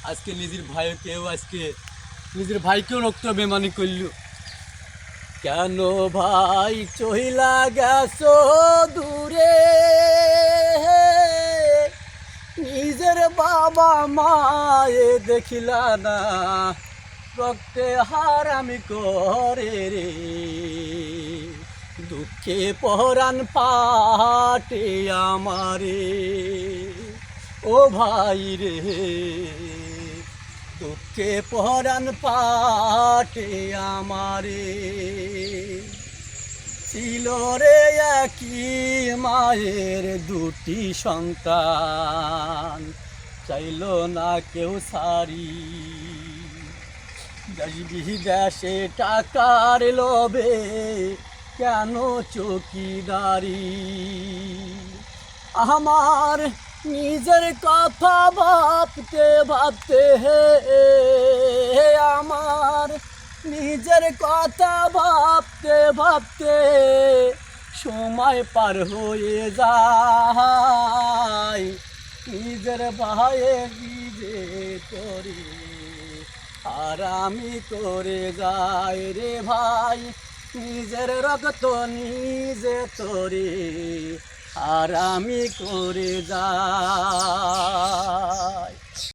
আজকে নিজের ভাইকেও রক্ত বেমানি করল। কেন ভাই চহিলা গেছো দূরে, নিজের বাবা মায়ে দেখিলা না, রক্তে হারামি করে রে, দুঃখে পরাণ পাটে আমারে। ও ভাই রে, দুঃখে পরাণ পাটে আমারে। ছিল রে একই মায়ের দুটি সন্তান, চাইল না কেউ সারি, দেশ বিদেশে টাকার লোভে কেন চকিদারি। আমার নিজের কথা ভাবতে ভাবতে আমার নিজের কথা ভাবতে ভাবতে সময় পার হয়ে যায়। নিজের ভাইয়ে নিজে করে হারামি করে যায় রে ভাই, নিজের রক্ত নিজে তোরে হারামি করে যায়।